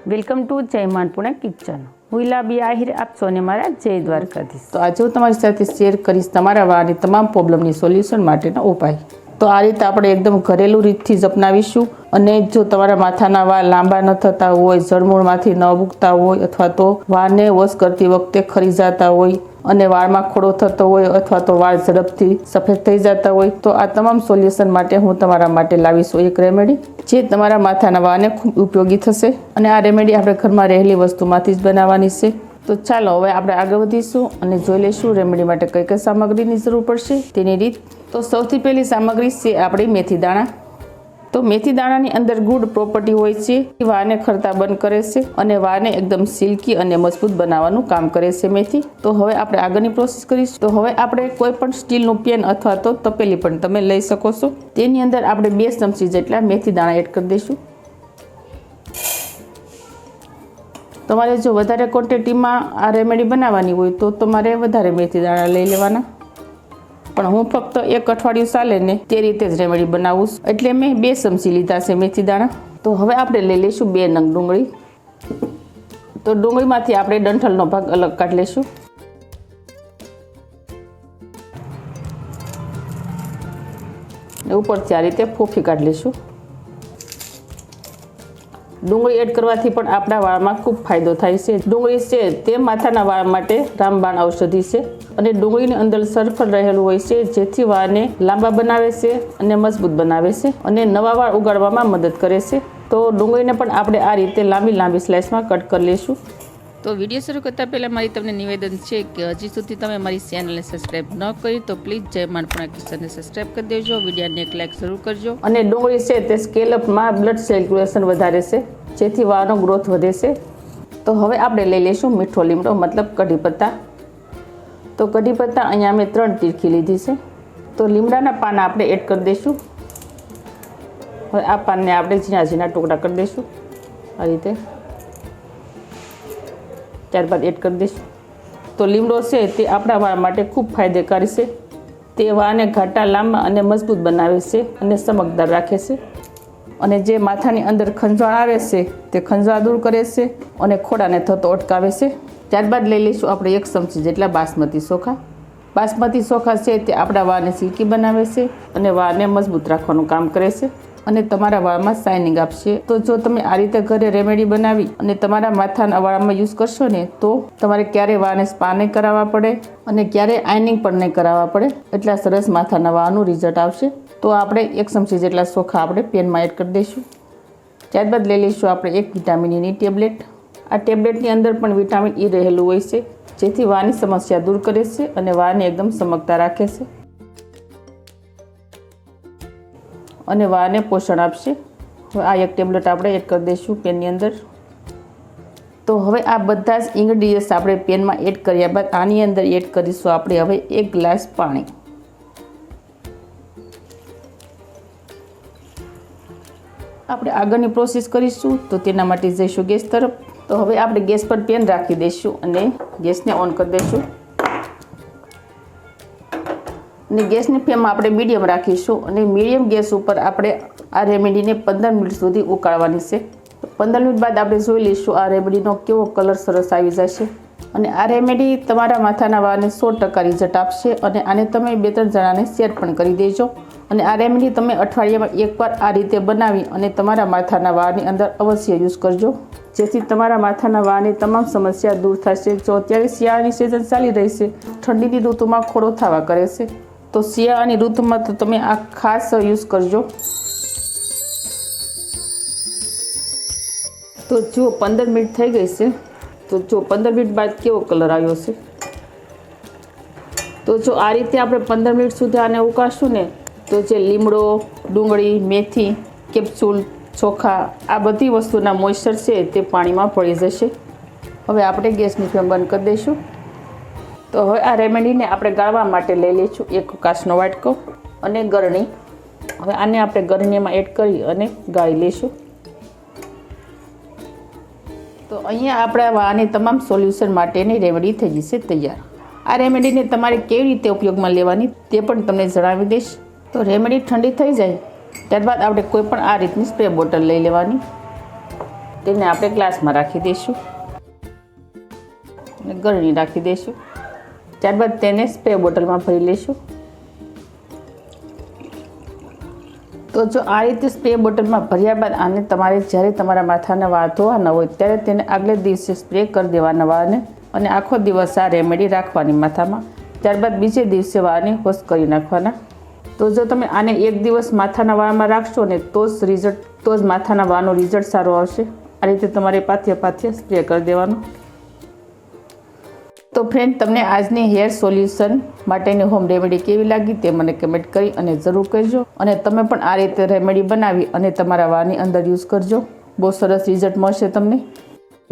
Welcome to જય માનપુણા kitchen. હું ઇલાબી આહિર, આપ સૌને મારા જય દ્વારકાધીશ. તો આજે હું તમારી સાથે શેર કરીશ તમારા વાળની તમામ પ્રોબ્લેમની સોલ્યુશન માટેના ઉપાય. તો આ રીતે આપણે એકદમ ઘરેલું રીતથી જ અપનાવીશું. અને જો તમારા માથાના વાળ લાંબા ન થતા હોય, જળમૂળમાંથી ન ઉગતા હોય, અથવા તો વાળને વોશ કરતી વખતે ખરી જતા હોય અને વાળમાં ખોડો થતો હોય અથવા તો વાળ ઝડપથી સફેદ થઈ જતા હોય, તો આ તમામ સોલ્યુશન માટે હું તમારા માટે લાવીશું એક રેમેડી જે તમારા માથાના વાળને ખૂબ ઉપયોગી થશે. અને આ રેમેડી આપણે ઘરમાં રહેલી વસ્તુમાંથી જ બનાવવાની છે. તો ચાલો હવે આપણે આગળ વધીશું અને જોઈ લઈશું રેમેડી માટે કઈ કઈ સામગ્રીની જરૂર પડશે તેની રીત. તો સૌથી પહેલી સામગ્રી છે આપણી મેથી દાણા. તો મેથી દાણાની અંદર ગુડ પ્રોપર્ટી હોય છે, વાળને ખરતા બંધ કરે છે અને વાળને એકદમ સિલ્કી અને મજબૂત બનાવવાનું કામ કરે છે મેથી. તો હવે આપણે આગળની પ્રોસેસ કરીશું. તો હવે આપણે કોઈ પણ સ્ટીલનું પેન અથવા તો તપેલી પણ તમે લઈ શકો છો. તેની અંદર આપણે 2 ચમચી જેટલા મેથી દાણા એડ કરી દઈશું. તમારે જો વધારે ક્વોન્ટિટીમાં આ રેમેડી બનાવવાની હોય તો તમારે વધારે મેથી દાણા લઈ લેવાના, પણ હું ફક્ત 1 અઠવાડિયું ચાલે ને તે રીતે જ રેમેડી બનાવું છું, એટલે મેં 2 ચમચી લીધા છે મેથી દાણા. તો હવે આપણે લઈ લઈશું 2 નંગ ડુંગળી. તો ડુંગળીમાંથી આપણે ડંઠલનો ભાગ અલગ કાઢી લઈશું. ઉપરથી આ રીતે ફોફી કાઢી લઈશું. ડુંગળી એડ કરવાથી પણ આપણા વાળમાં ખૂબ ફાયદો થાય છે. ડુંગળી છે તે માથાના વાળ માટે રામબાણ ઔષધિ છે અને ડુંગળીની અંદર સલ્ફર રહેલું હોય છે, જેથી વાળને લાંબા બનાવે છે અને મજબૂત બનાવે છે અને નવા વાળ ઉગાડવામાં મદદ કરે છે. તો ડુંગળીને પણ આપણે આ રીતે લાંબી સ્લાઇસમાં કટ કરી લઈશું. તો વિડીયો શરૂ કરતાં પહેલાં મારી તમને નિવેદન છે કે હજી સુધી તમે મારી ચેનલને સબસ્ક્રાઈબ ન કરી તો પ્લીઝ જય માનપુણા કિચનને સબસ્ક્રાઈબ કરી દેજો. વિડીયોને એક લાઈક જરૂર કરજો. અને ડુંગળી છે તે સ્કેલ્પમાં બ્લડ સર્ક્યુલેશન વધારે છે, જેથી વાળનો ગ્રોથ વધે છે. તો હવે આપણે લઈ લઈશું મીઠો લીમડો, મતલબ કઢી પત્તા. તો કઢી પત્તા અહીંયા મેં 3 તીરખી લીધી છે. તો લીમડાના પાન આપણે એડ કરી દઈશું. હવે આ પાનને આપણે ઝીણા ટુકડા કરી દઈશું આ રીતે. ત્યારબાદ એડ કરી દઈશું. તો લીમડો છે તે આપણા વાળ માટે ખૂબ ફાયદેકારી છે. તે વાળને ઘાટા, લાંબા અને મજબૂત બનાવે છે અને ચમકદાર રાખે છે. અને જે માથાની અંદર ખંજવાળ આવે છે તે ખંજવાળ દૂર કરે છે અને ખોડાને થતો અટકાવે છે. ત્યારબાદ લઈ લઈશું આપણે 1 ચમચી જેટલા બાસમતી ચોખા. બાસમતી ચોખા છે તે આપણા વાળને સિલ્કી બનાવે છે અને વાળને મજબૂત રાખવાનું કામ કરે છે અને તમારા વાળમાં શાઇનિંગ આપશે. તો જો તમે આ રીતે ઘરે રેમેડી બનાવી અને તમારા માથાના વાળમાં યુઝ કરશો ને, તો તમારે ક્યારેય વાળને સ્પા નહીં કરાવવા પડે અને ક્યારેય આયનિંગ પણ નહીં કરાવવા પડે. એટલા સરસ માથાના વાળનું રિઝલ્ટ આવશે. તો આપણે 1 ચમચી જેટલા ચોખા આપણે પેનમાં એડ કરી દઈશું. ત્યારબાદ લઈ લઈશું આપણે 1 વિટામિન ઈની ટેબ્લેટ. આ ટેબ્લેટની અંદર પણ વિટામિન ઈ રહેલું હોય છે, જેથી વાળની સમસ્યા દૂર કરે છે અને વાળને એકદમ ચમકતા રાખે છે અને વાળને પોષણ આપશે. હવે આ 1 ટેબ્લેટ આપણે એડ કરી દઈશું પેનની અંદર. તો હવે આ બધા જ ઇન્ગ્રીડિયન્ટ્સ આપણે પેનમાં એડ કર્યા બાદ આની અંદર એડ કરીશું આપણે હવે 1 ગ્લાસ પાણી. આપણે આગળની પ્રોસેસ કરીશું, તો તેના માટે જઈશું ગેસ તરફ. તો હવે આપણે ગેસ પર પેન રાખી દઈશું અને ગેસને ઓન કરી દઈશું. અને ગેસની ફ્લેમ આપણે મીડિયમ રાખીશું અને મીડિયમ ગેસ ઉપર આપણે આ રેમેડીને 15 મિનિટ સુધી ઉકાળવાની છે. 15 મિનિટ બાદ આપણે જોઈ લઈશું આ રેમેડીનો કેવો કલર સરસ આવી જશે. અને આ રેમેડી તમારા માથાના વાળને 100% રિઝલ્ટ આપશે. અને આને તમે 2-3 જણાને શેર પણ કરી દેજો. અને આ રેમેડી તમે અઠવાડિયામાં 1 વાર આ રીતે બનાવી અને તમારા માથાના વાળની અંદર અવશ્ય યુઝ કરજો, જેથી તમારા માથાના વાળની તમામ સમસ્યા દૂર થશે. જો અત્યારે શિયાળાની સિઝન ચાલી રહી છે, ઠંડીની ઋતુમાં ખોડો થવા કરે છે, તો શિયાળાની ઋતુમાં તો તમે આ ખાસ યુઝ કરજો. તો જો 15 મિનિટ થઈ ગઈ છે, તો જો 15 મિનિટ બાદ કેવો કલર આવ્યો છે. તો જો આ રીતે આપણે 15 મિનિટ સુધી આને ઉકાળશું ને, તો જે લીમડો, ડુંગળી, મેથી, કેપ્સ્યુલ, ચોખા, આ બધી વસ્તુના મોઇસ્ચર છે તે પાણીમાં ભળી જશે. હવે આપણે ગેસની ફ્લેમ બંધ કરી દઈશું. તો હવે આ રેમેડીને આપણે ગાળવા માટે લઈ લઈશું 1 કાચનો વાટકો અને ગરણી. હવે આને આપણે ગરણીમાં એડ કરી અને ગાળી લઈશું. તો અહીંયા આપણા વાળની તમામ સોલ્યુશન માટેની રેમેડી થઈ જશે તૈયાર. આ રેમેડીને તમારે કેવી રીતે ઉપયોગમાં લેવાની તે પણ તમને જણાવી દઈશ. તો રેમેડી ઠંડી થઈ જાય ત્યારબાદ આપણે કોઈ પણ આ રીતની સ્પ્રે બોટલ લઈ લેવાની. તેને આપણે ગ્લાસમાં રાખી દઈશું અને ગળણી રાખી દઈશું. ત્યારબાદ તેને સ્પ્રે બોટલમાં ભરી લઈશું. તો જો આ રીતે સ્પ્રે બોટલમાં ભર્યા બાદ આને તમારે જ્યારે તમારા માથાના વાળ ધોવાના હોય ત્યારે તેને આગલે દિવસે સ્પ્રે કરી દેવાના વાળને અને આખો દિવસ આ રેમેડી રાખવાની માથામાં. ત્યારબાદ બીજે દિવસે વાળને વોશ કરી નાખવાના. તો જો તમે આને એક દિવસ માથાના વાળમાં રાખશો ને તો જ માથાના વાળનો રિઝલ્ટ સારો આવશે. આ રીતે તમારે પાથે સ્પ્રે કરી દેવાનો. તો ફ્રેન્ડ, તમને આજની હેર સોલ્યુશન માટેની હોમ રેમેડી કેવી લાગી તે મને કમેન્ટ કરી અને જરૂર કરજો. અને તમે પણ આ રીતે રેમેડી બનાવી અને તમારા વાળની અંદર યુઝ કરજો. બહુ સરસ રિઝલ્ટ મળશે તમને.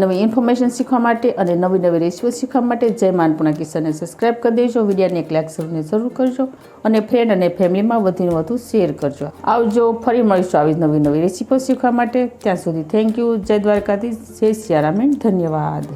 નવી ઇન્ફોર્મેશન શીખવા માટે અને નવી રેસીપી શીખવા માટે જય માં અન્નપૂર્ણા કિચનને સબસ્ક્રાઈબ કરી દેજો. વિડીયોને એક લાઈક જરૂર કરજો અને ફ્રેન્ડ અને ફેમિલીમાં વધુને વધુ શેર કરજો. આવજો, ફરી મળીશું આવી નવી રેસીપી શીખવા માટે. ત્યાં સુધી થેન્ક યુ. જય દ્વારકાધીશ, જય સિયારામ, ધન્યવાદ.